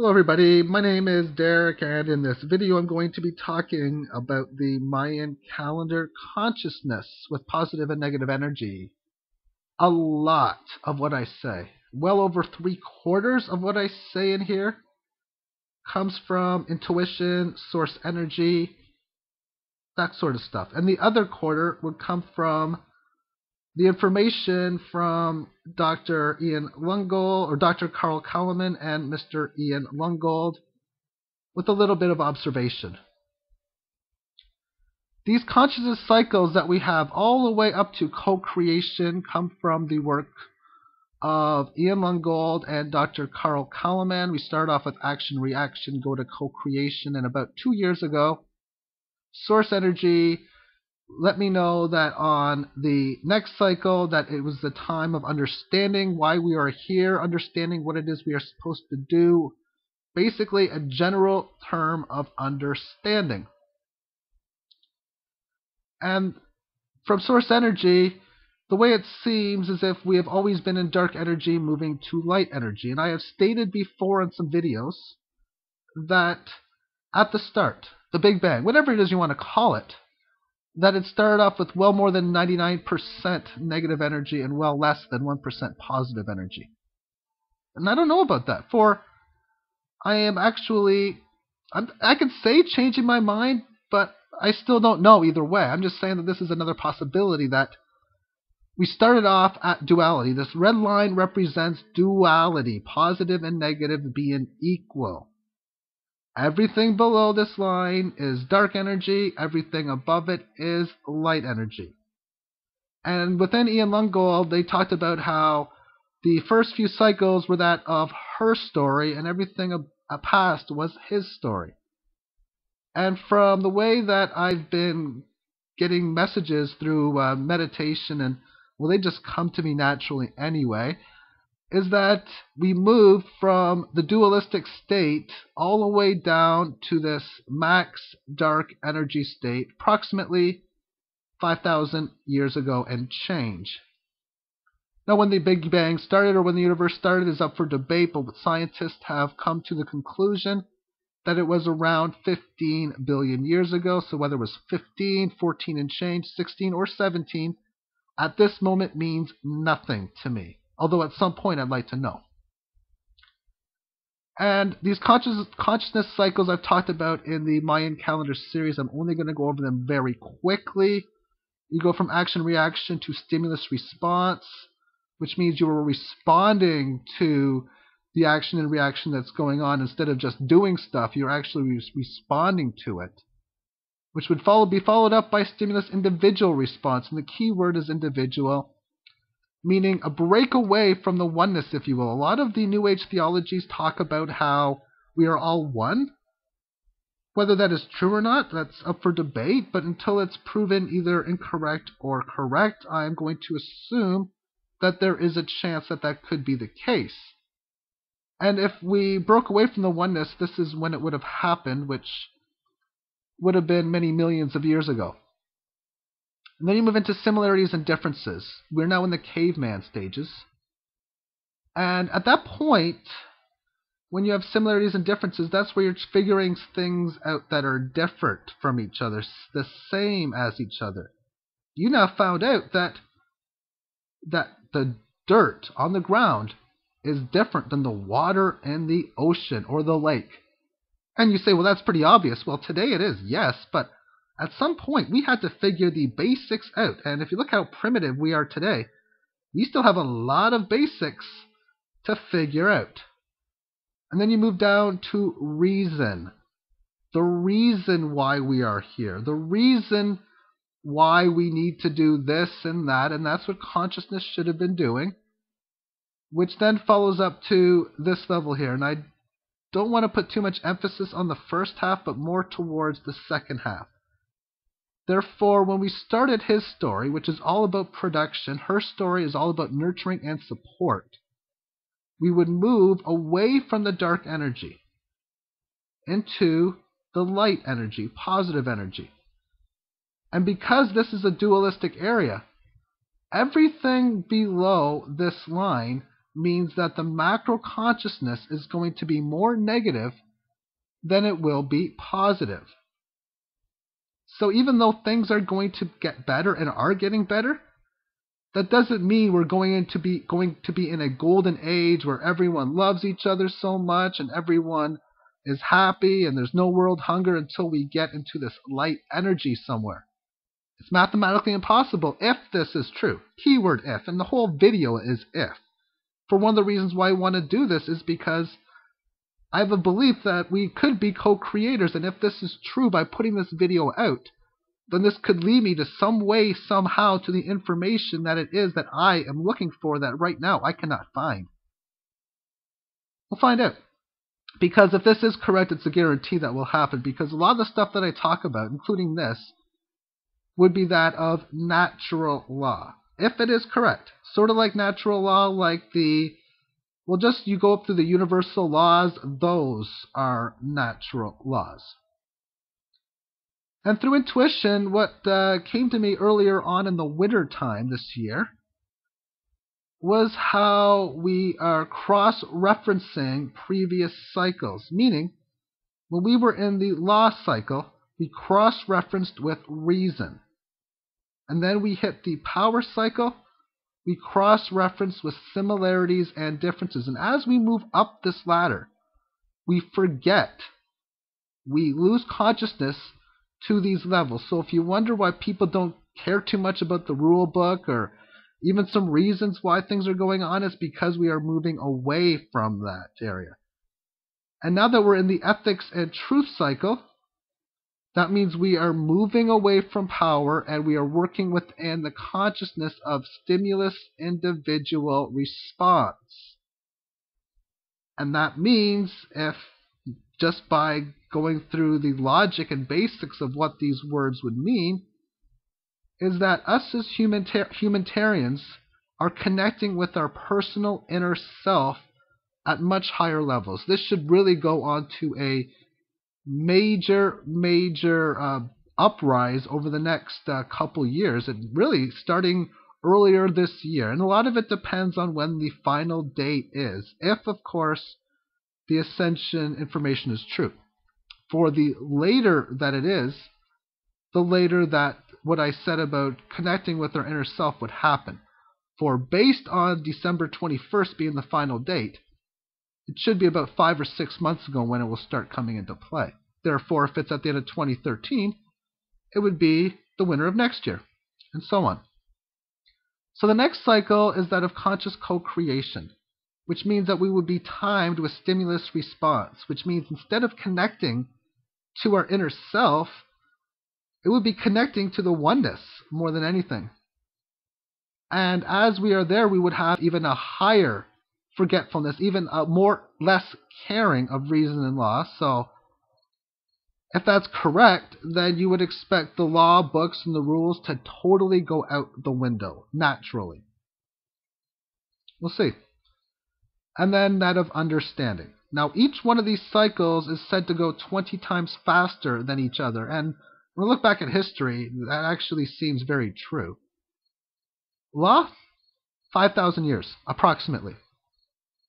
Hello everybody, my name is Derek, and in this video I'm going to be talking about the Mayan calendar consciousness with positive and negative energy. A lot of what I say, well over 3/4 of what I say in here, comes from intuition, source energy, that sort of stuff. And the other quarter would come from the information from Dr. Ian Lungold, or Dr. Carl Kalaman and Mr. Ian Lungold, with a little bit of observation. These consciousness cycles that we have all the way up to co-creation come from the work of Ian Lungold and Dr. Carl Kalaman. We start off with action-reaction, go to co-creation, and about 2 years ago, source energy let me know that on the next cycle that it was the time of understanding why we are here, understanding what it is we are supposed to do, basically a general term of understanding. And from source energy, the way it seems as if we have always been in dark energy moving to light energy. And I have stated before in some videos that at the start, the Big Bang, whatever it is you want to call it, that it started off with well more than 99% negative energy and well less than 1% positive energy. And I don't know about that, for I am actually, I could say changing my mind, but I still don't know either way. I'm just saying that this is another possibility, that we started off at duality. This red line represents duality, positive and negative being equal. Everything below this line is dark energy. Everything above it is light energy. And within Ian Lungold, they talked about how the first few cycles were that of her story, and everything past was his story. And from the way that I've been getting messages through meditation, and well, they just come to me naturally anyway, is that we move from the dualistic state all the way down to this max dark energy state approximately 5,000 years ago and change. Now, when the Big Bang started or when the universe started is up for debate, but scientists have come to the conclusion that it was around 15 billion years ago. So whether it was 15, 14 and change, 16 or 17, at this moment means nothing to me. Although at some point I'd like to know. And these consciousness cycles I've talked about in the Mayan calendar series, I'm only going to go over them very quickly. You go from action-reaction to stimulus-response, which means you are responding to the action and reaction that's going on. Instead of just doing stuff, you're actually responding to it, which would be followed up by stimulus individual response. And the key word is individual, meaning a break away from the oneness, if you will. A lot of the New Age theologies talk about how we are all one. Whether that is true or not, that's up for debate, but until it's proven either incorrect or correct, I am going to assume that there is a chance that that could be the case. And if we broke away from the oneness, this is when it would have happened, which would have been many millions of years ago. And then you move into similarities and differences. We're now in the caveman stages. And at that point, when you have similarities and differences, that's where you're figuring things out that are different from each other, the same as each other. You now found out that the dirt on the ground is different than the water in the ocean or the lake. And you say, well, that's pretty obvious. Well, today it is, yes, but at some point, we had to figure the basics out. And if you look how primitive we are today, we still have a lot of basics to figure out. And then you move down to reason. The reason why we are here. The reason why we need to do this and that. And that's what consciousness should have been doing. Which then follows up to this level here. And I don't want to put too much emphasis on the first half, but more towards the second half. Therefore, when we started his story, which is all about production, her story is all about nurturing and support, we would move away from the dark energy into the light energy, positive energy. And because this is a dualistic area, everything below this line means that the macro consciousness is going to be more negative than it will be positive. So even though things are going to get better and are getting better, that doesn't mean we're going to be in a golden age where everyone loves each other so much and everyone is happy and there's no world hunger until we get into this light energy somewhere. It's mathematically impossible if this is true. Keyword if, and the whole video is if. For one of the reasons why I want to do this is because I have a belief that we could be co-creators, and if this is true by putting this video out, then this could lead me to some way, somehow, to the information that it is that I am looking for that right now I cannot find. We'll find out. Because if this is correct, it's a guarantee that will happen, because a lot of the stuff that I talk about, including this, would be that of natural law. If it is correct, sort of like natural law, like you go up through the universal laws, those are natural laws. And through intuition, what came to me earlier on in the winter time this year was how we are cross-referencing previous cycles. Meaning, when we were in the law cycle, we cross-referenced with reason. And then we hit the power cycle, we cross-reference with similarities and differences. And as we move up this ladder, we forget. We lose consciousness to these levels. So if you wonder why people don't care too much about the rule book or even some reasons why things are going on, it's because we are moving away from that area. And now that we're in the ethics and truth cycle, that means we are moving away from power and we are working within the consciousness of stimulus individual response. And that means, if just by going through the logic and basics of what these words would mean, is that us as humanitarians are connecting with our personal inner self at much higher levels. This should really go on to a major uprise over the next couple years, and really starting earlier this year. And a lot of it depends on when the final date is, if of course the ascension information is true. For the later that it is, the later that what I said about connecting with our inner self would happen. For based on December 21st being the final date, it should be about 5 or 6 months ago when it will start coming into play. Therefore, if it's at the end of 2013, it would be the winter of next year, and so on. So the next cycle is that of conscious co-creation, which means that we would be timed with stimulus response, which means instead of connecting to our inner self, it would be connecting to the oneness more than anything. And as we are there, we would have even a higher forgetfulness, even a less caring of reason and law. So if that's correct, then you would expect the law books and the rules to totally go out the window, naturally. We'll see. And then that of understanding. Now, each one of these cycles is said to go 20 times faster than each other. And when we look back at history, that actually seems very true. Law, 5,000 years, approximately.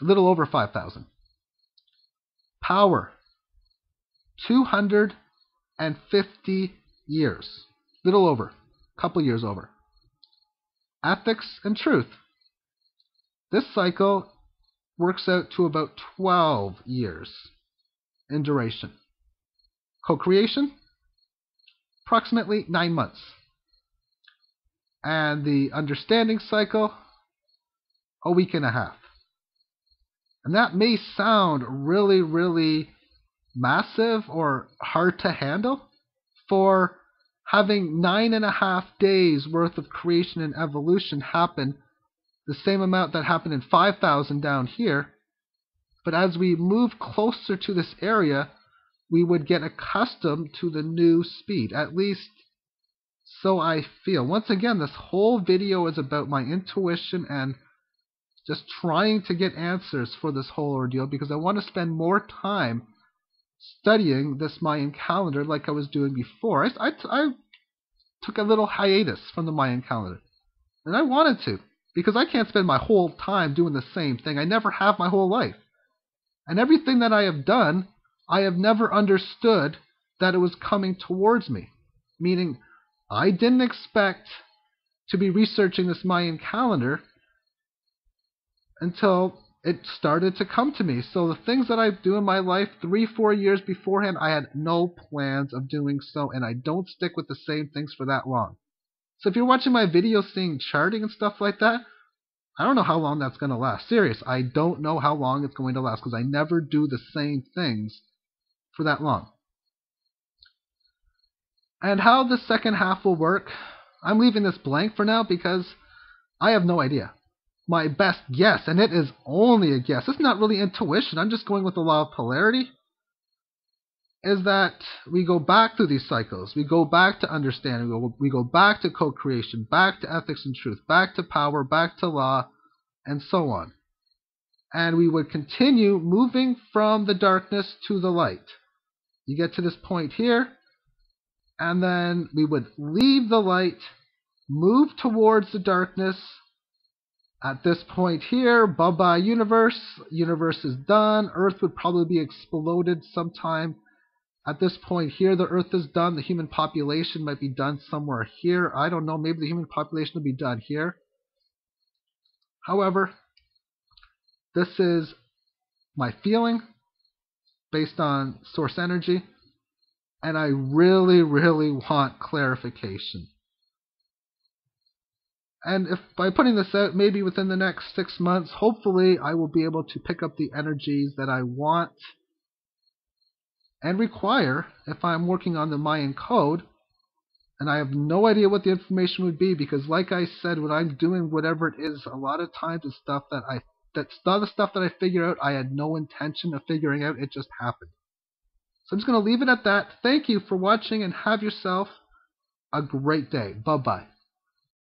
A little over 5,000. Power, 250 years. Little over. A couple years over. Ethics and truth. This cycle works out to about 12 years in duration. Co-creation, approximately 9 months. And the understanding cycle, a week and a half. And that may sound really, really massive or hard to handle, for having 9.5 days worth of creation and evolution happen, the same amount that happened in 5,000 down here. But as we move closer to this area, we would get accustomed to the new speed. At least, so I feel. Once again, this whole video is about my intuition and just trying to get answers for this whole ordeal, because I want to spend more time studying this Mayan calendar like I was doing before. I took a little hiatus from the Mayan calendar, and I wanted to. Because I can't spend my whole time doing the same thing. I never have my whole life. And everything that I have done, I have never understood that it was coming towards me. Meaning, I didn't expect to be researching this Mayan calendar until it started to come to me. So the things that I do in my life 3-4 years beforehand, I had no plans of doing so, and I don't stick with the same things for that long. So if you're watching my videos seeing charting and stuff like that, I don't know how long that's going to last. Serious, I don't know how long it's going to last because I never do the same things for that long. And how the second half will work, I'm leaving this blank for now because I have no idea. My best guess, and it is only a guess, it's not really intuition, I'm just going with the law of polarity, is that we go back through these cycles. We go back to understanding. We go back to co-creation, back to ethics and truth, back to power, back to law, and so on. And we would continue moving from the darkness to the light. You get to this point here, and then we would leave the light, move towards the darkness. At this point here, bye-bye universe. Universe is done. Earth would probably be exploded sometime. At this point here, the Earth is done. The human population might be done somewhere here. I don't know. Maybe the human population will be done here. However, this is my feeling based on source energy. And I really, really want clarification. And if by putting this out, maybe within the next 6 months, hopefully I will be able to pick up the energies that I want and require if I'm working on the Mayan code. And I have no idea what the information would be because, like I said, when I'm doing whatever it is, a lot of times it's stuff that's not the stuff that I figure out. I had no intention of figuring out. It just happened. So I'm just going to leave it at that. Thank you for watching and have yourself a great day. Bye-bye.